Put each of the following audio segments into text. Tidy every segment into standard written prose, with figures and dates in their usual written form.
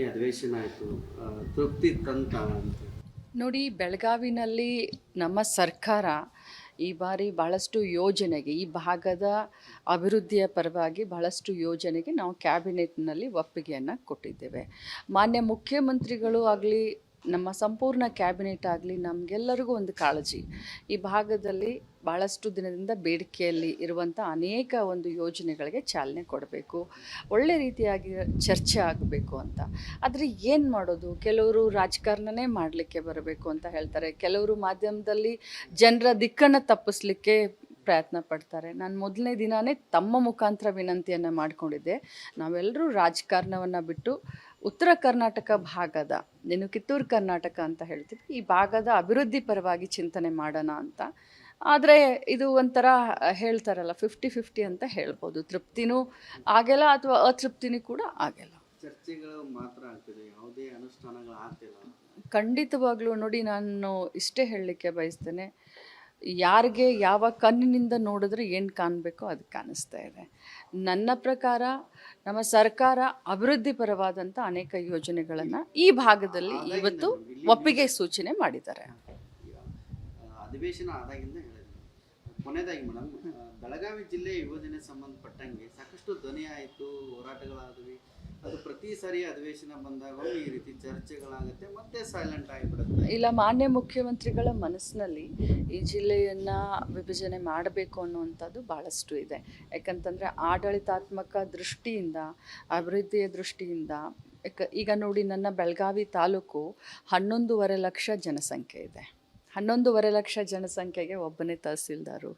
ಅಧಿವೇಶನ ಆಯಿತು. ತೃಪ್ತಿ ತಂತ ಅಂತ. ನೋಡಿ, ಬೆಳಗಾವಿನಲ್ಲಿ ನಮ್ಮ ಸರ್ಕಾರ ಈ ಬಾರಿ ಭಾಳಷ್ಟು ಯೋಜನೆಗೆ, ಈ ಭಾಗದ ಅಭಿವೃದ್ಧಿಯ ಪರವಾಗಿ ಭಾಳಷ್ಟು ಯೋಜನೆಗೆ ನಾವು ಕ್ಯಾಬಿನೆಟ್ನಲ್ಲಿ ಒಪ್ಪಿಗೆಯನ್ನು ಕೊಟ್ಟಿದ್ದೇವೆ. ಮಾನ್ಯ ಮುಖ್ಯಮಂತ್ರಿಗಳು ಆಗಲಿ, ನಮ್ಮ ಸಂಪೂರ್ಣ ಕ್ಯಾಬಿನೆಟ್ ಆಗಲಿ, ನಮಗೆಲ್ಲರಿಗೂ ಒಂದು ಕಾಳಜಿ, ಈ ಭಾಗದಲ್ಲಿ ಭಾಳಷ್ಟು ದಿನದಿಂದ ಬೇಡಿಕೆಯಲ್ಲಿ ಇರುವಂಥ ಅನೇಕ ಒಂದು ಯೋಜನೆಗಳಿಗೆ ಚಾಲನೆ ಕೊಡಬೇಕು, ಒಳ್ಳೆ ರೀತಿಯಾಗಿ ಚರ್ಚೆ ಆಗಬೇಕು ಅಂತ. ಆದರೆ ಏನು ಮಾಡೋದು, ಕೆಲವರು ರಾಜಕಾರಣನೇ ಮಾಡಲಿಕ್ಕೆ ಬರಬೇಕು ಅಂತ ಹೇಳ್ತಾರೆ, ಕೆಲವರು ಮಾಧ್ಯಮದಲ್ಲಿ ಜನರ ದಿಕ್ಕನ್ನು ತಪ್ಪಿಸ್ಲಿಕ್ಕೆ ಪ್ರಯತ್ನ ಪಡ್ತಾರೆ. ನಾನು ಮೊದಲನೇ ದಿನವೇ ತಮ್ಮ ಮುಖಾಂತರ ವಿನಂತಿಯನ್ನು ಮಾಡಿಕೊಂಡಿದ್ದೆ, ನಾವೆಲ್ಲರೂ ರಾಜಕಾರಣವನ್ನು ಬಿಟ್ಟು ಉತ್ತರ ಕರ್ನಾಟಕ ಭಾಗದ, ನೀನು ಕಿತ್ತೂರು ಕರ್ನಾಟಕ ಅಂತ ಹೇಳ್ತೀವಿ, ಈ ಭಾಗದ ಅಭಿವೃದ್ಧಿ ಪರವಾಗಿ ಚಿಂತನೆ ಮಾಡೋಣ ಅಂತ. ಆದರೆ ಇದು ಒಂಥರ ಹೇಳ್ತಾರಲ್ಲ 50-50 ಅಂತ ಹೇಳ್ಬೋದು. ತೃಪ್ತಿನೂ ಆಗಿಲ್ಲ ಅಥವಾ ಅತೃಪ್ತಿನೂ ಕೂಡ ಆಗಿಲ್ಲ. ಚರ್ಚೆಗಳು ಮಾತ್ರ ಆಗ್ತಿದೆ, ಯಾವುದೇ ಅನುಷ್ಠಾನಗಳು ಆಗ್ತಿಲ್ಲ. ಖಂಡಿತವಾಗ್ಲೂ ನೋಡಿ, ನಾನು ಇಷ್ಟೇ ಹೇಳಲಿಕ್ಕೆ ಬಯಸ್ತೇನೆ, ಯಾರಿಗೆ ಯಾವ ಕಣ್ಣಿನಿಂದ ನೋಡಿದ್ರೆ ಏನು ಕಾಣಬೇಕೋ ಅದು ಕಾಣಿಸ್ತಾ ಇದೆ. ನನ್ನ ಪ್ರಕಾರ ನಮ್ಮ ಸರ್ಕಾರ ಅಭಿವೃದ್ಧಿ ಪರವಾದಂಥ ಅನೇಕ ಯೋಜನೆಗಳನ್ನು ಈ ಭಾಗದಲ್ಲಿ ಇವತ್ತು ಒಪ್ಪಿಗೆ ಸೂಚನೆ ಮಾಡಿದ್ದಾರೆ. ಅಧಿವೇಶನ ಆದಾಗಿಂದ ಹೇಳಿದ್ರು. ಕೊನೆಯದಾಗಿ ಮೇಡಮ್, ಬೆಳಗಾವಿ ಜಿಲ್ಲೆ ಯೋಜನೆ ಸಂಬಂಧಪಟ್ಟಂಗೆ ಸಾಕಷ್ಟು ಧ್ವನಿ ಆಯಿತು, ಹೋರಾಟಗಳಾದವು. ಅದು ಪ್ರತಿ ಸಾರಿ ಅಧಿವೇಶನ ಬಂದಾಗ ಈ ರೀತಿ ಚರ್ಚೆಗಳಾಗುತ್ತೆ, ಮತ್ತೆ ಸೈಲೆಂಟ್ ಆಗಿಬಿಡುತ್ತೆ. ಇಲ್ಲ, ಮಾನ್ಯ ಮುಖ್ಯಮಂತ್ರಿಗಳ ಮನಸ್ಸಿನಲ್ಲಿ ಈ ಜಿಲ್ಲೆಯನ್ನು ವಿಭಜನೆ ಮಾಡಬೇಕು ಅನ್ನುವಂಥದ್ದು ಭಾಳಷ್ಟು ಇದೆ. ಯಾಕಂತಂದರೆ ಆಡಳಿತಾತ್ಮಕ ದೃಷ್ಟಿಯಿಂದ, ಅಭಿವೃದ್ಧಿಯ ದೃಷ್ಟಿಯಿಂದ, ಈಗ ನೋಡಿ, ನನ್ನ ಬೆಳಗಾವಿ ತಾಲೂಕು 11.5 ಲಕ್ಷ ಜನಸಂಖ್ಯೆ ಇದೆ. 11.5 ಲಕ್ಷ ಜನಸಂಖ್ಯೆಗೆ ಒಬ್ಬನೇ ತಹಸೀಲ್ದಾರು,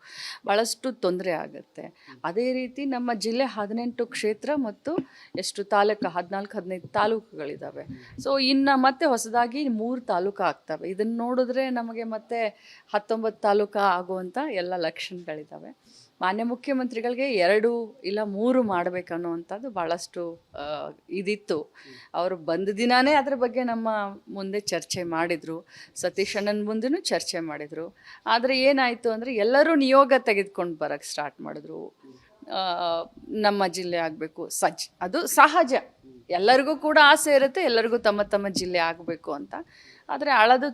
ಭಾಳಷ್ಟು ತೊಂದರೆ ಆಗುತ್ತೆ. ಅದೇ ರೀತಿ ನಮ್ಮ ಜಿಲ್ಲೆ 18 ಕ್ಷೇತ್ರ ಮತ್ತು ಎಷ್ಟು ತಾಲೂಕು, 14-15 ತಾಲೂಕುಗಳಿದ್ದಾವೆ. ಸೊ ಇನ್ನು ಮತ್ತೆ ಹೊಸದಾಗಿ 3 ತಾಲೂಕು ಆಗ್ತವೆ. ಇದನ್ನು ನೋಡಿದ್ರೆ ನಮಗೆ ಮತ್ತೆ 19 ತಾಲೂಕು ಆಗುವಂಥ ಎಲ್ಲ ಲಕ್ಷಣಗಳಿದ್ದಾವೆ. ಮಾನ್ಯ ಮುಖ್ಯಮಂತ್ರಿಗಳಿಗೆ 2 ಇಲ್ಲ 3 ಮಾಡಬೇಕನ್ನುವಂಥದ್ದು ಭಾಳಷ್ಟು ಇದಿತ್ತು. ಅವರು ಬಂದ ದಿನಾನೇ ಅದ್ರ ಬಗ್ಗೆ ನಮ್ಮ ಮುಂದೆ ಚರ್ಚೆ ಮಾಡಿದರು, ಸತೀಶ್ ಅಣ್ಣನ ಮುಂದೆನೂ ಚರ್ಚೆ ಮಾಡಿದರು. ಆದರೆ ಏನಾಯಿತು ಅಂದರೆ ಎಲ್ಲರೂ ನಿಯೋಗ ತೆಗೆದುಕೊಂಡು ಬರೋಕ್ಕೆ ಸ್ಟಾರ್ಟ್ ಮಾಡಿದ್ರು. ನಮ್ಮ ಜಿಲ್ಲೆ ಆಗಬೇಕು, ಅದು ಸಹಜ, ಎಲ್ಲರಿಗೂ ಕೂಡ ಆಸೆ ಇರುತ್ತೆ, ಎಲ್ಲರಿಗೂ ತಮ್ಮ ತಮ್ಮ ಜಿಲ್ಲೆ ಆಗಬೇಕು ಅಂತ. ಆದರೆ ಅಳದು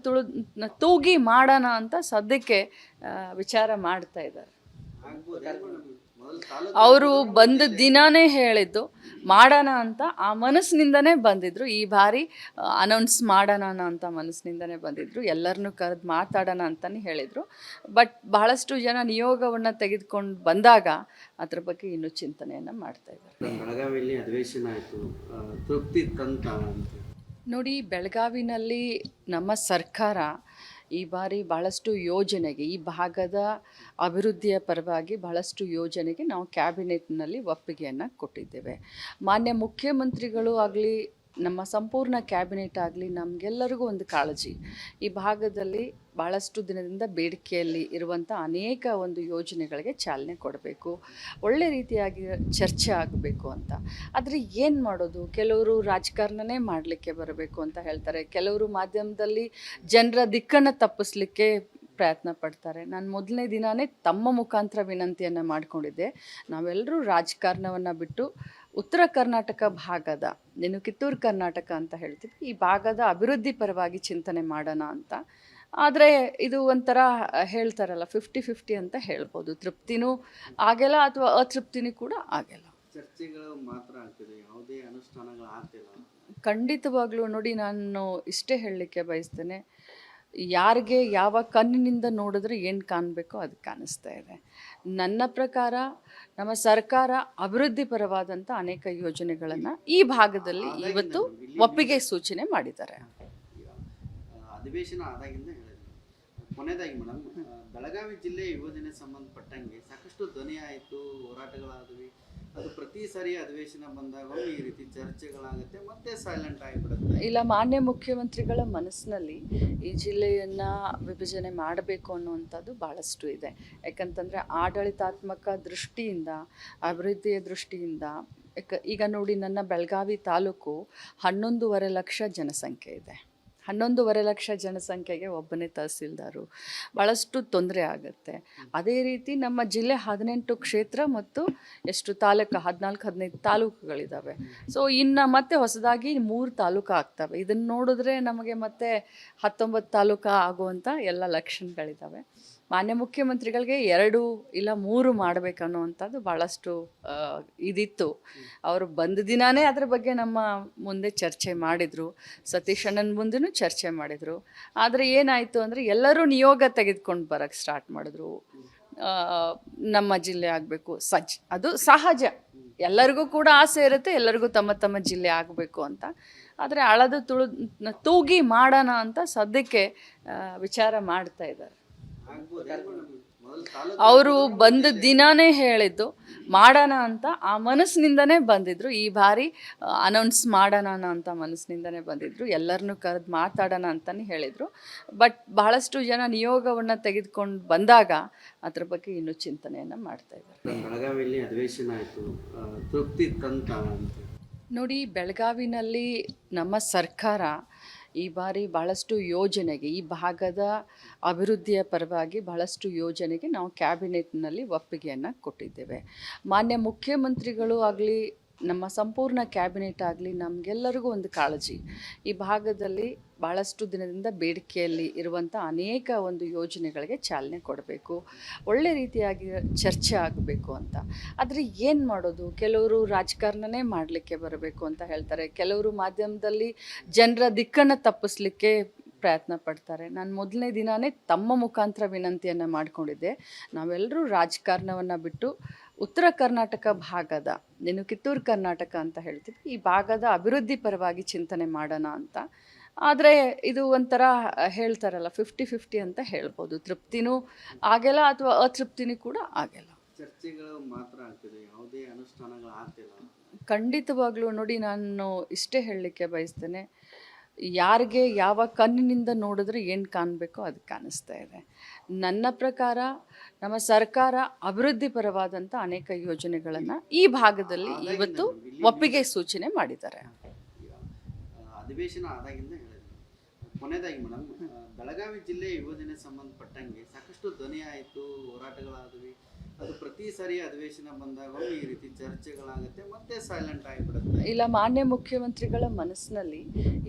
ತೂಗಿ ಮಾಡೋಣ ಅಂತ ಸದ್ಯಕ್ಕೆ ವಿಚಾರ ಮಾಡ್ತಾ ಇದ್ದಾರೆ. ಅವರು ಬಂದ ದಿನಾನೇ ಹೇಳಿದ್ದು ಮಾಡೋಣ ಅಂತ, ಆ ಮನಸ್ಸಿನಿಂದನೇ ಬಂದಿದ್ರು. ಈ ಬಾರಿ ಅನೌನ್ಸ್ ಮಾಡೋಣ ಅಂತ ಮನಸ್ಸಿನಿಂದನೇ ಬಂದಿದ್ರು, ಎಲ್ಲರನ್ನೂ ಕರೆದು ಮಾತಾಡೋಣ ಅಂತಲೇ ಹೇಳಿದರು. ಬಟ್ ಬಹಳಷ್ಟು ಜನ ನಿಯೋಗವನ್ನು ತೆಗೆದುಕೊಂಡು ಬಂದಾಗ ಅದ್ರ ಬಗ್ಗೆ ಇನ್ನೂ ಚಿಂತನೆಯನ್ನು ಮಾಡ್ತಾ ಇದ್ದಾರೆ. ಬೆಳಗಾವಿಯಲ್ಲಿ ಅಧಿವೇಶನ ಆಯಿತು, ತೃಪ್ತಿ ತಂತ ಅಂತ. ನೋಡಿ, ಬೆಳಗಾವಿನಲ್ಲಿ ನಮ್ಮ ಸರ್ಕಾರ ಈ ಬಾರಿ ಭಾಳಷ್ಟು ಯೋಜನೆಗೆ, ಈ ಭಾಗದ ಅಭಿವೃದ್ಧಿಯ ಪರವಾಗಿ ಭಾಳಷ್ಟು ಯೋಜನೆಗೆ ನಾವು ಕ್ಯಾಬಿನೆಟ್ನಲ್ಲಿ ಒಪ್ಪಿಗೆಯನ್ನು ಕೊಟ್ಟಿದ್ದೇವೆ. ಮಾನ್ಯ ಮುಖ್ಯಮಂತ್ರಿಗಳು ಆಗಲಿ, ನಮ್ಮ ಸಂಪೂರ್ಣ ಕ್ಯಾಬಿನೆಟ್ ಆಗಲಿ, ನಮಗೆಲ್ಲರಿಗೂ ಒಂದು ಕಾಳಜಿ, ಈ ಭಾಗದಲ್ಲಿ ಭಾಳಷ್ಟು ದಿನದಿಂದ ಬೇಡಿಕೆಯಲ್ಲಿ ಇರುವಂಥ ಅನೇಕ ಒಂದು ಯೋಜನೆಗಳಿಗೆ ಚಾಲನೆ ಕೊಡಬೇಕು, ಒಳ್ಳೆ ರೀತಿಯಾಗಿ ಚರ್ಚೆ ಆಗಬೇಕು ಅಂತ. ಆದರೆ ಏನು ಮಾಡೋದು, ಕೆಲವರು ರಾಜಕಾರಣನೇ ಮಾಡಲಿಕ್ಕೆ ಬರಬೇಕು ಅಂತ ಹೇಳ್ತಾರೆ, ಕೆಲವರು ಮಾಧ್ಯಮದಲ್ಲಿ ಜನರ ದಿಕ್ಕನ್ನು ತಪ್ಪಿಸ್ಲಿಕ್ಕೆ ಪ್ರಯತ್ನ ಪಡ್ತಾರೆ. ನಾನು ಮೊದಲನೇ ದಿನವೇ ತಮ್ಮ ಮುಖಾಂತರ ವಿನಂತಿಯನ್ನು ಮಾಡಿಕೊಂಡಿದ್ದೆ, ನಾವೆಲ್ಲರೂ ರಾಜಕಾರಣವನ್ನು ಬಿಟ್ಟು ಉತ್ತರ ಕರ್ನಾಟಕ ಭಾಗದ, ನೀನು ಕಿತ್ತೂರು ಕರ್ನಾಟಕ ಅಂತ ಹೇಳ್ತೀವಿ, ಈ ಭಾಗದ ಅಭಿವೃದ್ಧಿ ಪರವಾಗಿ ಚಿಂತನೆ ಮಾಡೋಣ ಅಂತ. ಆದರೆ ಇದು ಒಂಥರ ಹೇಳ್ತಾರಲ್ಲ 50-50 ಅಂತ ಹೇಳ್ಬೋದು. ತೃಪ್ತಿನೂ ಆಗಿಲ್ಲ ಅಥವಾ ಅತೃಪ್ತಿನೂ ಕೂಡ ಆಗಿಲ್ಲ. ಚರ್ಚೆಗಳು ಮಾತ್ರ ಆಗ್ತಿದೆ, ಯಾವುದೇ ಅನುಷ್ಠಾನಗಳು ಆಗ್ತಿಲ್ಲ. ಖಂಡಿತವಾಗ್ಲೂ ನೋಡಿ, ನಾನು ಇಷ್ಟೇ ಹೇಳಲಿಕ್ಕೆ ಬಯಸ್ತೇನೆ, ಯಾರಿಗೆ ಯಾವ ಕಣ್ಣಿನಿಂದ ನೋಡಿದ್ರೆ ಏನು ಕಾಣಬೇಕೋ ಅದು ಕಾಣಿಸ್ತಾ ಇದೆ. ನನ್ನ ಪ್ರಕಾರ ನಮ್ಮ ಸರ್ಕಾರ ಅಭಿವೃದ್ಧಿ ಪರವಾದಂಥ ಅನೇಕ ಯೋಜನೆಗಳನ್ನು ಈ ಭಾಗದಲ್ಲಿ ಇವತ್ತು ಒಪ್ಪಿಗೆ ಸೂಚನೆ ಮಾಡಿದ್ದಾರೆ. ಅಧಿವೇಶನ ಆದಾಗಿಂದ ಹೇಳಿದ್ರು. ಕೊನೆಯದಾಗಿ ಮೇಡಮ್, ಬೆಳಗಾವಿ ಜಿಲ್ಲೆ ಯೋಜನೆ ಸಂಬಂಧಪಟ್ಟಂಗೆ ಸಾಕಷ್ಟು ಧ್ವನಿ ಆಯಿತು, ಹೋರಾಟಗಳಾದವು. ಅದು ಪ್ರತಿ ಸಾರಿ ಅಧಿವೇಶನ ಬಂದಾಗ ಈ ರೀತಿ ಚರ್ಚೆಗಳಾಗುತ್ತೆ, ಮತ್ತೆ ಸೈಲೆಂಟ್ ಆಗಿಬಿಡುತ್ತೆ. ಇಲ್ಲ, ಮಾನ್ಯ ಮುಖ್ಯಮಂತ್ರಿಗಳ ಮನಸ್ಸಿನಲ್ಲಿ ಈ ಜಿಲ್ಲೆಯನ್ನು ವಿಭಜನೆ ಮಾಡಬೇಕು ಅನ್ನುವಂಥದ್ದು ಭಾಳಷ್ಟು ಇದೆ. ಯಾಕಂತಂದರೆ ಆಡಳಿತಾತ್ಮಕ ದೃಷ್ಟಿಯಿಂದ, ಅಭಿವೃದ್ಧಿಯ ದೃಷ್ಟಿಯಿಂದ, ಈಗ ನೋಡಿ, ನನ್ನ ಬೆಳಗಾವಿ ತಾಲೂಕು 11.5 ಲಕ್ಷ ಜನಸಂಖ್ಯೆ ಇದೆ. 11.5 ಲಕ್ಷ ಜನಸಂಖ್ಯೆಗೆ ಒಬ್ಬನೇ ತಹಸೀಲ್ದಾರು, ಭಾಳಷ್ಟು ತೊಂದರೆ ಆಗುತ್ತೆ. ಅದೇ ರೀತಿ ನಮ್ಮ ಜಿಲ್ಲೆ 18 ಕ್ಷೇತ್ರ ಮತ್ತು ಎಷ್ಟು ತಾಲೂಕು 14-15 ತಾಲೂಕುಗಳಿದ್ದಾವೆ. ಸೊ ಇನ್ನು ಮತ್ತೆ ಹೊಸದಾಗಿ 3 ತಾಲೂಕು ಆಗ್ತವೆ. ಇದನ್ನು ನೋಡಿದ್ರೆ ನಮಗೆ ಮತ್ತೆ 19 ತಾಲೂಕು ಆಗುವಂಥ ಎಲ್ಲ ಲಕ್ಷಣಗಳಿದ್ದಾವೆ. ಮಾನ್ಯ ಮುಖ್ಯಮಂತ್ರಿಗಳಿಗೆ 2 ಇಲ್ಲ 3 ಮಾಡಬೇಕನ್ನುವಂಥದ್ದು ಭಾಳಷ್ಟು ಇದಿತ್ತು. ಅವರು ಬಂದ ದಿನಾನೇ ಅದ್ರ ಬಗ್ಗೆ ನಮ್ಮ ಮುಂದೆ ಚರ್ಚೆ ಮಾಡಿದರು, ಸತೀಶ್ ಅಣ್ಣನ ಮುಂದೆನೂ ಚರ್ಚೆ ಮಾಡಿದರು. ಆದರೆ ಏನಾಯಿತು ಅಂದರೆ ಎಲ್ಲರೂ ನಿಯೋಗ ತೆಗೆದುಕೊಂಡು ಬರೋಕ್ಕೆ ಸ್ಟಾರ್ಟ್ ಮಾಡಿದ್ರು. ನಮ್ಮ ಜಿಲ್ಲೆ ಆಗಬೇಕು ಅದು ಸಹಜ, ಎಲ್ಲರಿಗೂ ಕೂಡ ಆಸೆ ಇರುತ್ತೆ, ಎಲ್ಲರಿಗೂ ತಮ್ಮ ತಮ್ಮ ಜಿಲ್ಲೆ ಆಗಬೇಕು ಅಂತ. ಆದರೆ ಅಳದು ತೂಗಿ ಮಾಡೋಣ ಅಂತ ಸದ್ಯಕ್ಕೆ ವಿಚಾರ ಮಾಡ್ತಾ ಇದ್ದಾರೆ. ಅವರು ಬಂದ ದಿನಾನೇ ಹೇಳಿದ್ದು ಮಾಡೋಣ ಅಂತ, ಆ ಮನಸ್ಸಿನಿಂದನೇ ಬಂದಿದ್ರು. ಈ ಬಾರಿ ಅನೌನ್ಸ್ ಮಾಡೋಣ ಅಂತ ಮನಸ್ಸಿನಿಂದನೇ ಬಂದಿದ್ರು. ಎಲ್ಲರನ್ನೂ ಕರೆದು ಮಾತಾಡೋಣ ಅಂತಲೇ ಹೇಳಿದರು. ಬಟ್ ಬಹಳಷ್ಟು ಜನ ನಿಯೋಗವನ್ನು ತೆಗೆದುಕೊಂಡು ಬಂದಾಗ ಅದ್ರ ಬಗ್ಗೆ ಇನ್ನೂ ಚಿಂತನೆಯನ್ನು ಮಾಡ್ತಾಯಿದ್ದಾರೆ. ಬೆಳಗಾವಿಯಲ್ಲಿ ಅಧಿವೇಶನ ಆಯಿತು, ತೃಪ್ತಿ ತಂತ ನೋಡಿ, ಬೆಳಗಾವಿನಲ್ಲಿ ನಮ್ಮ ಸರ್ಕಾರ ಈ ಬಾರಿ ಭಾಳಷ್ಟು ಯೋಜನೆಗೆ, ಈ ಭಾಗದ ಅಭಿವೃದ್ಧಿಯ ಪರವಾಗಿ ಭಾಳಷ್ಟು ಯೋಜನೆಗೆ ನಾವು ಕ್ಯಾಬಿನೆಟ್ನಲ್ಲಿ ಒಪ್ಪಿಗೆಯನ್ನು ಕೊಟ್ಟಿದ್ದೇವೆ. ಮಾನ್ಯ ಮುಖ್ಯಮಂತ್ರಿಗಳು ಆಗಲಿ, ನಮ್ಮ ಸಂಪೂರ್ಣ ಕ್ಯಾಬಿನೆಟ್ ಆಗಲಿ, ನಮಗೆಲ್ಲರಿಗೂ ಒಂದು ಕಾಳಜಿ, ಈ ಭಾಗದಲ್ಲಿ ಭಾಳಷ್ಟು ದಿನದಿಂದ ಬೇಡಿಕೆಯಲ್ಲಿ ಇರುವಂಥ ಅನೇಕ ಒಂದು ಯೋಜನೆಗಳಿಗೆ ಚಾಲನೆ ಕೊಡಬೇಕು, ಒಳ್ಳೆ ರೀತಿಯಾಗಿ ಚರ್ಚೆ ಆಗಬೇಕು ಅಂತ. ಆದರೆ ಏನು ಮಾಡೋದು, ಕೆಲವರು ರಾಜಕಾರಣನೇ ಮಾಡಲಿಕ್ಕೆ ಬರಬೇಕು ಅಂತ ಹೇಳ್ತಾರೆ, ಕೆಲವರು ಮಾಧ್ಯಮದಲ್ಲಿ ಜನರ ದಿಕ್ಕನ್ನು ತಪ್ಪಿಸ್ಲಿಕ್ಕೆ ಪ್ರಯತ್ನ ಪಡ್ತಾರೆ. ನಾನು ಮೊದಲನೇ ದಿನಾನೇ ತಮ್ಮ ಮುಖಾಂತರ ವಿನಂತಿಯನ್ನು ಮಾಡಿಕೊಂಡಿದ್ದೆ, ನಾವೆಲ್ಲರೂ ರಾಜಕಾರಣವನ್ನು ಬಿಟ್ಟು ಉತ್ತರ ಕರ್ನಾಟಕ ಭಾಗದ, ನೀನು ಕಿತ್ತೂರು ಕರ್ನಾಟಕ ಅಂತ ಹೇಳ್ತೀವಿ, ಈ ಭಾಗದ ಅಭಿವೃದ್ಧಿ ಪರವಾಗಿ ಚಿಂತನೆ ಮಾಡೋಣ ಅಂತ. ಆದರೆ ಇದು ಒಂಥರ ಹೇಳ್ತಾರಲ್ಲ 50-50 ಅಂತ ಹೇಳ್ಬೋದು. ತೃಪ್ತಿನೂ ಆಗಿಲ್ಲ ಅಥವಾ ಅತೃಪ್ತಿನೂ ಕೂಡ ಆಗಿಲ್ಲ. ಚರ್ಚೆಗಳು ಮಾತ್ರ ಆಗ್ತಿದೆ, ಯಾವುದೇ ಅನುಷ್ಠಾನಗಳು ಆಗ್ತಿಲ್ಲ. ಖಂಡಿತವಾಗ್ಲೂ ನೋಡಿ, ನಾನು ಇಷ್ಟೇ ಹೇಳಲಿಕ್ಕೆ ಬಯಸ್ತೇನೆ, ಯಾರಿಗೆ ಯಾವ ಕಣ್ಣಿನಿಂದ ನೋಡಿದ್ರೆ ಏನು ಕಾಣಬೇಕೋ ಅದು ಕಾಣಿಸ್ತಾ ಇದೆ. ನನ್ನ ಪ್ರಕಾರ ನಮ್ಮ ಸರ್ಕಾರ ಅಭಿವೃದ್ಧಿ ಪರವಾದಂಥ ಅನೇಕ ಯೋಜನೆಗಳನ್ನು ಈ ಭಾಗದಲ್ಲಿ ಇವತ್ತು ಒಪ್ಪಿಗೆ ಸೂಚನೆ ಮಾಡಿದ್ದಾರೆ. ಅಧಿವೇಶನ ಆದಾಗಿಂದ ಹೇಳಿದ್ರು. ಕೊನೆಯದಾಗಿ ಮೇಡಮ್, ಬೆಳಗಾವಿ ಜಿಲ್ಲೆ ಯೋಜನೆ ಸಂಬಂಧಪಟ್ಟಂಗೆ ಸಾಕಷ್ಟು ಧ್ವನಿ ಆಯಿತು, ಹೋರಾಟಗಳಾದವು. ಅದು ಪ್ರತಿ ಸಾರಿ ಅಧಿವೇಶನ ಬಂದಾಗ ಈ ರೀತಿ ಚರ್ಚೆಗಳಾಗುತ್ತೆ, ಮತ್ತೆ ಸೈಲೆಂಟ್ ಆಗಿಬಿಡುತ್ತೆ. ಇಲ್ಲ, ಮಾನ್ಯ ಮುಖ್ಯಮಂತ್ರಿಗಳ ಮನಸ್ಸಿನಲ್ಲಿ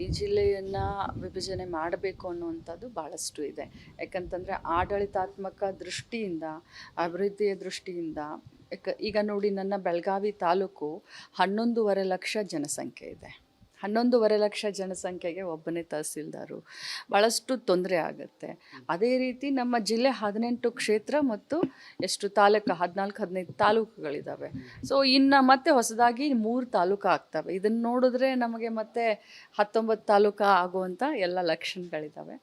ಈ ಜಿಲ್ಲೆಯನ್ನು ವಿಭಜನೆ ಮಾಡಬೇಕು ಅನ್ನುವಂಥದ್ದು ಭಾಳಷ್ಟು ಇದೆ. ಯಾಕಂತಂದರೆ ಆಡಳಿತಾತ್ಮಕ ದೃಷ್ಟಿಯಿಂದ, ಅಭಿವೃದ್ಧಿಯ ದೃಷ್ಟಿಯಿಂದ, ಈಗ ನೋಡಿ, ನನ್ನ ಬೆಳಗಾವಿ ತಾಲೂಕು 11.5 ಲಕ್ಷ ಜನಸಂಖ್ಯೆ ಇದೆ. 11.5 ಲಕ್ಷ ಜನಸಂಖ್ಯೆಗೆ ಒಬ್ಬನೇ ತಹಸೀಲ್ದಾರು, ಭಾಳಷ್ಟು ತೊಂದರೆ ಆಗುತ್ತೆ. ಅದೇ ರೀತಿ ನಮ್ಮ ಜಿಲ್ಲೆ 18 ಕ್ಷೇತ್ರ ಮತ್ತು ಎಷ್ಟು ತಾಲೂಕು 14-15 ತಾಲೂಕುಗಳಿದ್ದಾವೆ. ಸೊ ಇನ್ನು ಮತ್ತೆ ಹೊಸದಾಗಿ 3 ತಾಲೂಕು ಆಗ್ತವೆ. ಇದನ್ನು ನೋಡಿದ್ರೆ ನಮಗೆ ಮತ್ತೆ 19 ತಾಲೂಕು ಆಗುವಂಥ ಎಲ್ಲ ಲಕ್ಷಣಗಳಿದ್ದಾವೆ.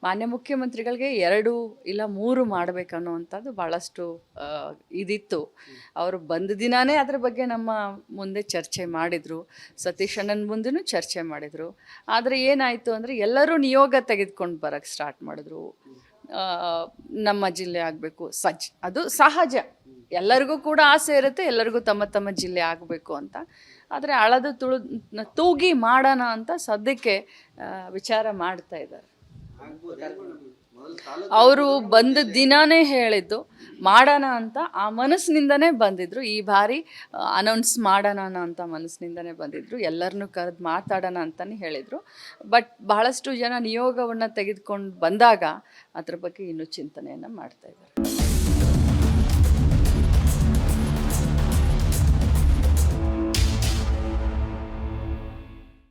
ಮಾನ್ಯ ಮುಖ್ಯಮಂತ್ರಿಗಳಿಗೆ 2 ಇಲ್ಲ 3 ಮಾಡಬೇಕನ್ನುವಂಥದ್ದು ಭಾಳಷ್ಟು ಇದಿತ್ತು. ಅವರು ಬಂದ ದಿನಾನೇ ಅದ್ರ ಬಗ್ಗೆ ನಮ್ಮ ಮುಂದೆ ಚರ್ಚೆ ಮಾಡಿದರು, ಸತೀಶ್ ಅಣ್ಣನ ಮುಂದೆನೂ ಚರ್ಚೆ ಮಾಡಿದರು. ಆದರೆ ಏನಾಯಿತು ಅಂದರೆ ಎಲ್ಲರೂ ನಿಯೋಗ ತೆಗೆದುಕೊಂಡು ಬರೋಕ್ಕೆ ಸ್ಟಾರ್ಟ್ ಮಾಡಿದ್ರು. ನಮ್ಮ ಜಿಲ್ಲೆ ಆಗಬೇಕು ಅದು ಸಹಜ, ಎಲ್ಲರಿಗೂ ಕೂಡ ಆಸೆ ಇರುತ್ತೆ, ಎಲ್ಲರಿಗೂ ತಮ್ಮ ತಮ್ಮ ಜಿಲ್ಲೆ ಆಗಬೇಕು ಅಂತ. ಆದರೆ ಅಳದು ತೂಗಿ ಮಾಡೋಣ ಅಂತ ಸದ್ಯಕ್ಕೆ ವಿಚಾರ ಮಾಡ್ತಾ ಇದ್ದಾರೆ. ಅವರು ಬಂದ ದಿನಾನೇ ಹೇಳಿದ್ದು ಮಾಡೋಣ ಅಂತ, ಆ ಮನಸ್ಸಿನಿಂದನೇ ಬಂದಿದ್ರು. ಈ ಬಾರಿ ಅನೌನ್ಸ್ ಮಾಡೋಣ ಅಂತ ಮನಸ್ಸಿನಿಂದನೇ ಬಂದಿದ್ರು. ಎಲ್ಲರನ್ನೂ ಕರೆದು ಮಾತಾಡೋಣ ಅಂತಲೇ ಹೇಳಿದರು. ಬಟ್ ಬಹಳಷ್ಟು ಜನ ನಿಯೋಗವನ್ನು ತೆಗೆದುಕೊಂಡು ಬಂದಾಗ ಅದ್ರ ಬಗ್ಗೆ ಇನ್ನೂ ಚಿಂತನೆಯನ್ನು ಮಾಡ್ತಾಯಿದ್ದಾರೆ.